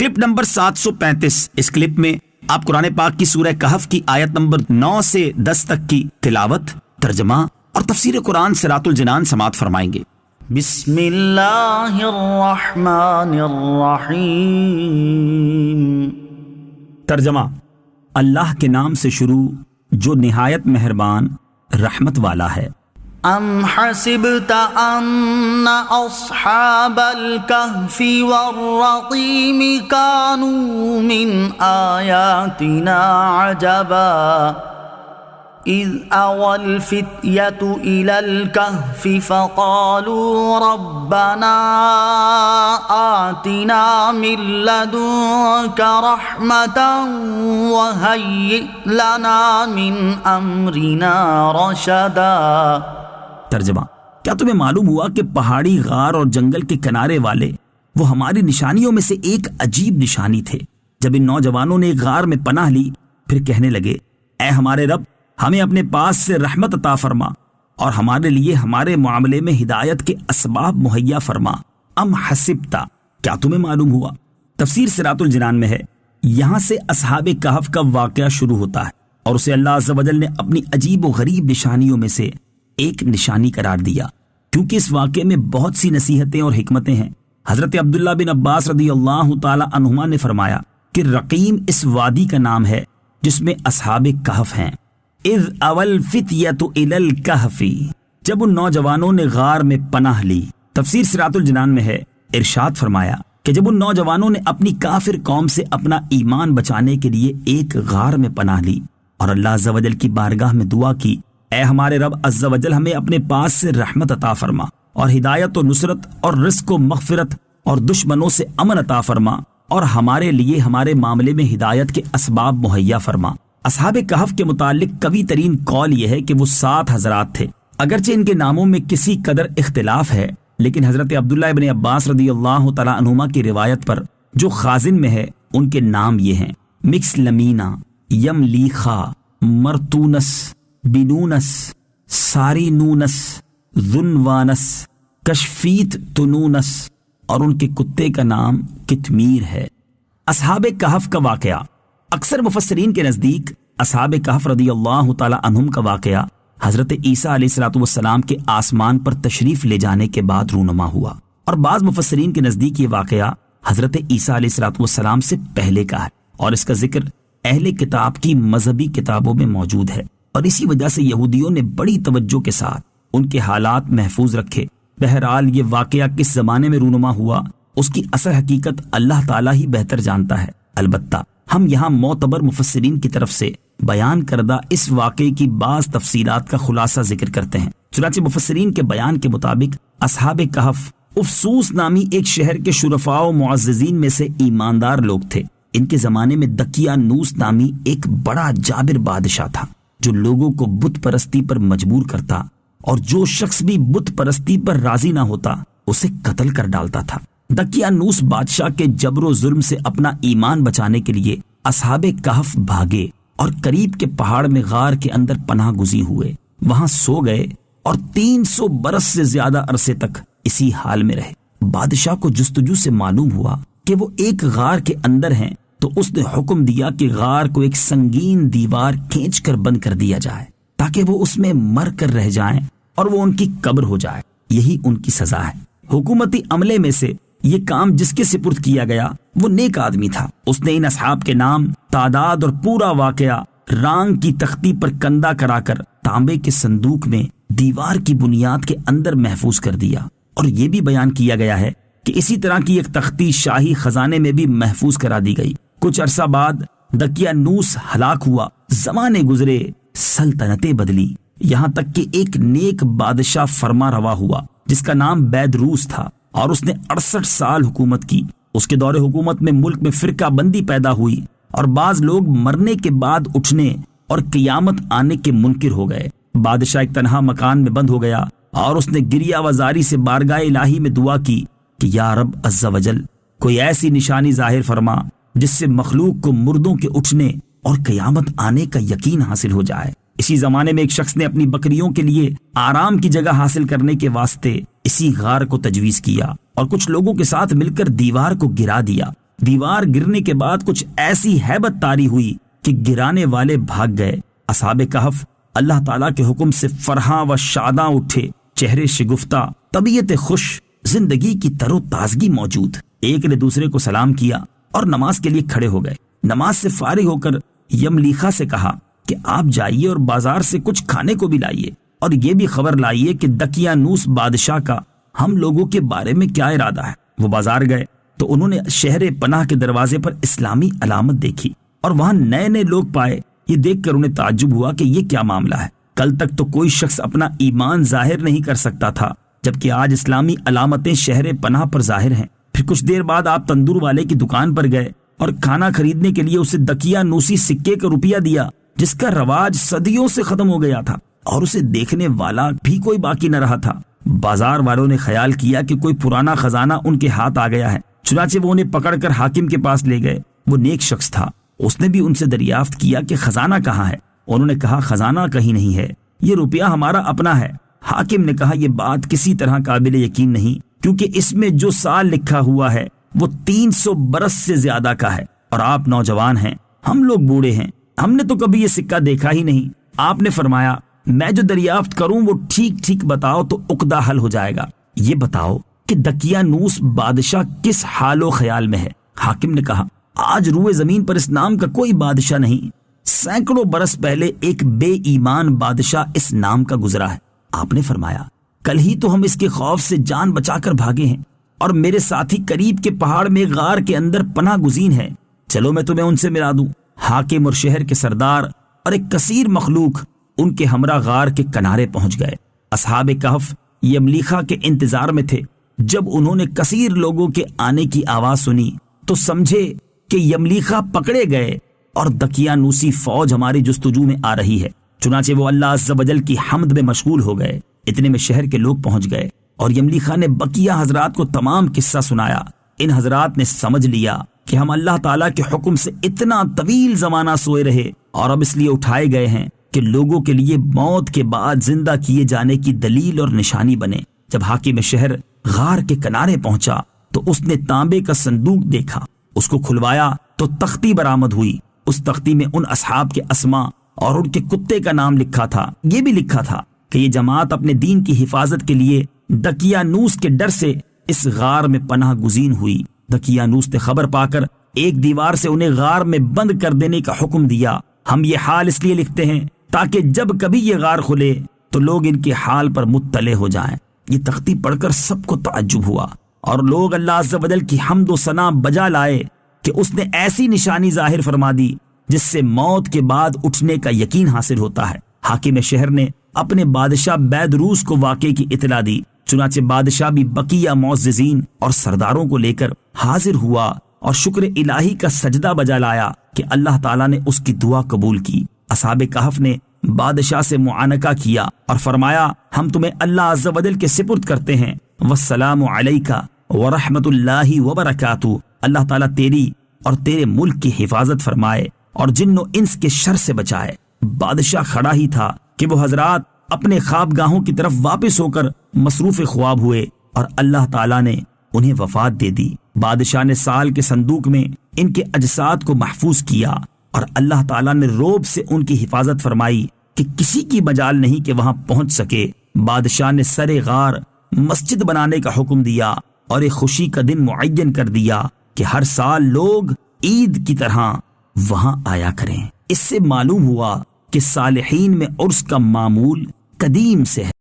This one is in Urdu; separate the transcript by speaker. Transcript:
Speaker 1: Clip number 735۔ اس کلپ میں آپ قرآن پاک کی سورہ کہف کی آیت نمبر 9 سے 10 تک کی تلاوت، ترجمہ اور تفسیر قرآن صراط الجنان سماعت فرمائیں گے۔
Speaker 2: بسم اللہ الرحمن الرحیم۔
Speaker 1: ترجمہ: اللہ کے نام سے شروع جو نہایت مہربان رحمت والا ہے۔
Speaker 2: ام حسبت ان اصحاب الكهف والرقیم كانوا من آیاتنا عجبا اذ اوى الفتية الى الكهف فقالوا ربنا آتنا من لدنك رحمة وهيئ لنا من امرنا رشدا۔
Speaker 1: ترجمہ: کیا تمہیں معلوم ہوا کہ پہاڑی، غار اور جنگل کے کنارے والے وہ ہماری نشانیوں میں سے ایک عجیب نشانی تھے؟ جب ان نوجوانوں نے ایک غار میں پناہ لی، پھر کہنے لگے، اے ہمارے رب، ہمیں اپنے پاس سے رحمت عطا فرما اور ہمارے لیے ہمارے معاملے میں ہدایت کے اسباب مہیا فرما۔ ام حسبتا، کیا تمہیں معلوم ہوا؟ تفسیر صراط الجنان میں ہے، یہاں سے اصحاب کہف کا واقعہ شروع ہوتا ہے اور اسے اللہ عز و جل نے اپنی عجیب و غریب نشانیوں میں سے ایک نشانی قرار دیا، کیونکہ اس واقعے میں بہت سی نصیحتیں اور حکمتیں ہیں۔ حضرت عبداللہ بن عباس رضی اللہ تعالی عنہما نے فرمایا کہ رقیم اس وادی کا نام ہے جس میں اصحاب کہف ہیں۔ اذ اول فتیۃ الی الکہف، جب ان نوجوانوں نے غار میں پناہ لی۔ تفسیر صراط الجنان میں ہے، ارشاد فرمایا کہ جب ان نوجوانوں نے اپنی کافر قوم سے اپنا ایمان بچانے کے لیے ایک غار میں پناہ لی اور اللہ عز و جل کی بارگاہ میں دعا کی، اے ہمارے رب عز و جل، ہمیں اپنے پاس سے رحمت عطا فرما اور ہدایت و نصرت اور رزق و مغفرت اور دشمنوں سے امن عطا فرما اور ہمارے لیے ہمارے معاملے میں ہدایت کے اسباب مہیا فرما۔ اصحاب کہف کے متعلق قوی ترین قول یہ ہے کہ وہ 7 حضرات تھے۔ اگرچہ ان کے ناموں میں کسی قدر اختلاف ہے، لیکن حضرت عبداللہ ابن عباس رضی اللہ تعالی عنہما کی روایت پر جو خازن میں ہے، ان کے نام یہ ہیں: مکس لمینا، یملیخا، مرتونس، بنونس، سارینونس، ذنوانس، کشفیت تنونس، اور ان کے کتے کا نام کتمیر ہے۔ اصحاب کہف کا واقعہ: اکثر مفسرین کے نزدیک اصحاب کہف رضی اللہ تعالی عنہم کا واقعہ حضرت عیسیٰ علیہ الصلوۃ والسلام کے آسمان پر تشریف لے جانے کے بعد رونما ہوا، اور بعض مفسرین کے نزدیک یہ واقعہ حضرت عیسیٰ علیہ الصلوۃ والسلام سے پہلے کا ہے، اور اس کا ذکر اہل کتاب کی مذہبی کتابوں میں موجود ہے، اور اسی وجہ سے یہودیوں نے بڑی توجہ کے ساتھ ان کے حالات محفوظ رکھے۔ بہرحال یہ واقعہ کس زمانے میں رونما ہوا، اس کی اصل حقیقت اللہ تعالیٰ ہی بہتر جانتا ہے۔ البتہ ہم یہاں معتبر مفسرین کی طرف سے بیان کردہ اس واقعے کی بعض تفصیلات کا خلاصہ ذکر کرتے ہیں۔ چنانچہ مفسرین کے بیان کے مطابق اصحاب کہف افسوس نامی ایک شہر کے شرفاء و معززین میں سے ایماندار لوگ تھے۔ ان کے زمانے میں دقیانوس نامی ایک بڑا جابر بادشاہ تھا جو لوگوں کو بت پرستی پر مجبور کرتا، اور جو شخص بھی بت پرستی پر راضی نہ ہوتا اسے قتل کر ڈالتا تھا۔ دقیانوس بادشاہ کے جبر و ظلم سے اپنا ایمان بچانے کے لیے اصحاب کہف بھاگے اور قریب کے پہاڑ میں غار کے اندر پناہ گزین ہوئے، وہاں سو گئے اور 300 برس سے زیادہ عرصے تک اسی حال میں رہے۔ بادشاہ کو جستجو سے معلوم ہوا کہ وہ ایک غار کے اندر ہیں، تو اس نے حکم دیا کہ غار کو ایک سنگین دیوار کھینچ کر بند کر دیا جائے تاکہ وہ اس میں مر کر رہ جائیں اور وہ ان کی قبر ہو جائے، یہی ان کی سزا ہے۔ حکومتی عملے میں سے یہ کام جس کے سپرد کیا گیا وہ نیک آدمی تھا۔ اس نے ان اصحاب کے نام، تعداد اور پورا واقعہ رانگ کی تختی پر کندہ کرا کر تانبے کے صندوق میں دیوار کی بنیاد کے اندر محفوظ کر دیا، اور یہ بھی بیان کیا گیا ہے کہ اسی طرح کی ایک تختی شاہی خزانے میں بھی محفوظ کرا دی گئی۔ کچھ عرصہ بعد دقیانوس ہلاک ہوا، زمانے گزرے، سلطنتیں بدلی، یہاں تک کہ ایک نیک بادشاہ فرما روا ہوا جس کا نام بیدروس تھا، اور اس نے 68 سال حکومت کی۔ اس کے دور حکومت میں ملک میں فرقہ بندی پیدا ہوئی، اور بعض لوگ مرنے کے بعد اٹھنے اور قیامت آنے کے منکر ہو گئے۔ بادشاہ ایک تنہا مکان میں بند ہو گیا، اور اس نے گریہ وزاری سے بارگاہ الہی میں دعا کی کہ یا رب عز و جل، کوئی ایسی نشانی ظاہر فرما جس سے مخلوق کو مردوں کے اٹھنے اور قیامت آنے کا یقین حاصل ہو جائے۔ اسی زمانے میں ایک شخص نے اپنی بکریوں کے لیے آرام کی جگہ حاصل کرنے کے واسطے اسی غار کو تجویز کیا، اور کچھ لوگوں کے ساتھ مل کر دیوار کو گرا دیا۔ دیوار گرنے کے بعد کچھ ایسی ہیبت طاری ہوئی کہ گرانے والے بھاگ گئے۔ اصحاب کہف اللہ تعالیٰ کے حکم سے فرحاں و شاداں اٹھے، چہرے شگفتہ، طبیعت خوش، زندگی کی تر و تازگی موجود۔ ایک نے دوسرے کو سلام کیا اور نماز کے لیے کھڑے ہو گئے۔ نماز سے فارغ ہو کر یملیخا سے کہا کہ آپ جائیے اور بازار سے کچھ کھانے کو بھی لائیے، اور یہ بھی خبر لائیے کہ دقیانوس بادشاہ کا ہم لوگوں کے بارے میں کیا ارادہ ہے۔ وہ بازار گئے تو انہوں نے شہر پناہ کے دروازے پر اسلامی علامت دیکھی اور وہاں نئے نئے لوگ پائے۔ یہ دیکھ کر انہیں تعجب ہوا کہ یہ کیا معاملہ ہے۔ کل تک تو کوئی شخص اپنا ایمان ظاہر نہیں کر سکتا تھا، جبکہ آج اسلامی علامتیں شہر پناہ پر ظاہر ہیں۔ پھر کچھ دیر بعد آپ تندور والے کی دکان پر گئے اور کھانا خریدنے کے لیے اسے دقیانوسی سکے کا روپیہ دیا، جس کا رواج صدیوں سے ختم ہو گیا تھا اور اسے دیکھنے والا بھی کوئی باقی نہ رہا تھا۔ بازار والوں نے خیال کیا کہ کوئی پرانا خزانہ ان کے ہاتھ آ گیا ہے، چنانچہ وہ انہیں پکڑ کر حاکم کے پاس لے گئے۔ وہ نیک شخص تھا، اس نے بھی ان سے دریافت کیا کہ خزانہ کہاں ہے۔ انہوں نے کہا خزانہ کہیں نہیں ہے، یہ روپیہ ہمارا اپنا ہے۔ حاکم نے کہا یہ بات کسی طرح قابل یقین نہیں، کیونکہ اس میں جو سال لکھا ہوا ہے وہ 300 برس سے زیادہ کا ہے، اور آپ نوجوان ہیں، ہم لوگ بوڑھے ہیں، ہم نے تو کبھی یہ سکہ دیکھا ہی نہیں۔ آپ نے فرمایا میں جو دریافت کروں وہ ٹھیک ٹھیک بتاؤ تو عقدہ حل ہو جائے گا۔ یہ بتاؤ کہ دقیانوس بادشاہ کس حال و خیال میں ہے؟ حاکم نے کہا آج روئے زمین پر اس نام کا کوئی بادشاہ نہیں، سینکڑوں برس پہلے ایک بے ایمان بادشاہ اس نام کا گزرا ہے۔ آپ نے فرمایا کل ہی تو ہم اس کے خوف سے جان بچا کر بھاگے ہیں، اور میرے ساتھی قریب کے پہاڑ میں غار کے اندر پناہ گزین ہے، چلو میں تمہیں ان سے ملا دوں۔ حاکم اور شہر کے سردار اور ایک کثیر مخلوق ان کے ہمراہ غار کے کنارے پہنچ گئے۔ اصحاب کہف یملیخا کے انتظار میں تھے۔ جب انہوں نے کثیر لوگوں کے آنے کی آواز سنی تو سمجھے کہ یملیخا پکڑے گئے اور دقیانوسی فوج ہماری جستجو میں آ رہی ہے، چنانچہ وہ اللہ عز و جل کی حمد میں مشغول ہو گئے۔ اتنے میں شہر کے لوگ پہنچ گئے اور یملیخا نے بقیہ حضرات کو تمام قصہ سنایا۔ ان حضرات نے سمجھ لیا کہ ہم اللہ تعالیٰ کے حکم سے اتنا طویل زمانہ سوئے رہے اور اب اس لیے اٹھائے گئے ہیں کہ لوگوں کے لیے موت کے بعد زندہ کیے جانے کی دلیل اور نشانی بنے۔ جب حاکم شہر غار کے کنارے پہنچا تو اس نے تانبے کا صندوق دیکھا، اس کو کھلوایا تو تختی برآمد ہوئی۔ اس تختی میں ان اصحاب کے اسماء اور ان کے کتے کا نام لکھا تھا۔ یہ بھی لکھا تھا کہ یہ جماعت اپنے دین کی حفاظت کے لیے دقیانوس کے ڈر سے اس غار میں پناہ گزین ہوئی۔ دقیانوس نے خبر پا کر ایک دیوار سے انہیں غار میں بند کر دینے کا حکم دیا۔ ہم یہ حال اس لیے لکھتے ہیں تاکہ جب کبھی یہ غار کھلے تو لوگ ان کے حال پر مطلع ہو جائیں۔ یہ تختی پڑھ کر سب کو تعجب ہوا اور لوگ اللہ عز و جل کی حمد و ثنا بجا لائے کہ اس نے ایسی نشانی ظاہر فرما دی جس سے موت کے بعد اٹھنے کا یقین حاصل ہوتا ہے۔ حاکم شہر نے اپنے بادشاہ بیدروس کو واقعے کی اطلاع دی، چنانچہ بادشاہ بھی بقیہ معززین اور سرداروں کو لے کر حاضر ہوا اور شکر الہی کا سجدہ بجا لایا کہ اللہ تعالیٰ نے اس کی دعا قبول کی۔ اصحاب کہف نے بادشاہ سے معانقہ کیا اور فرمایا ہم تمہیں اللہ عز و جل کے سپرد کرتے ہیں، والسلام علیکہ ورحمۃ اللہ وبرکاتہ۔ اللہ تعالیٰ تیری اور تیرے ملک کی حفاظت فرمائے اور جن و انس کے شر سے بچائے۔ بادشاہ کھڑا ہی تھا کہ وہ حضرات اپنے خوابگاہوں کی طرف واپس ہو کر مصروف خواب ہوئے اور اللہ تعالیٰ نے انہیں وفات دے دی۔ بادشاہ نے سال کے صندوق میں ان کے اجساد کو محفوظ کیا اور اللہ تعالیٰ نے روب سے ان کی حفاظت فرمائی کہ کسی کی مجال نہیں کہ وہاں پہنچ سکے۔ بادشاہ نے سر غار مسجد بنانے کا حکم دیا اور ایک خوشی کا دن معین کر دیا کہ ہر سال لوگ عید کی طرح وہاں آیا کریں۔ اس سے معلوم ہوا کہ صالحین میں عرس کا معمول قدیم سے ہے۔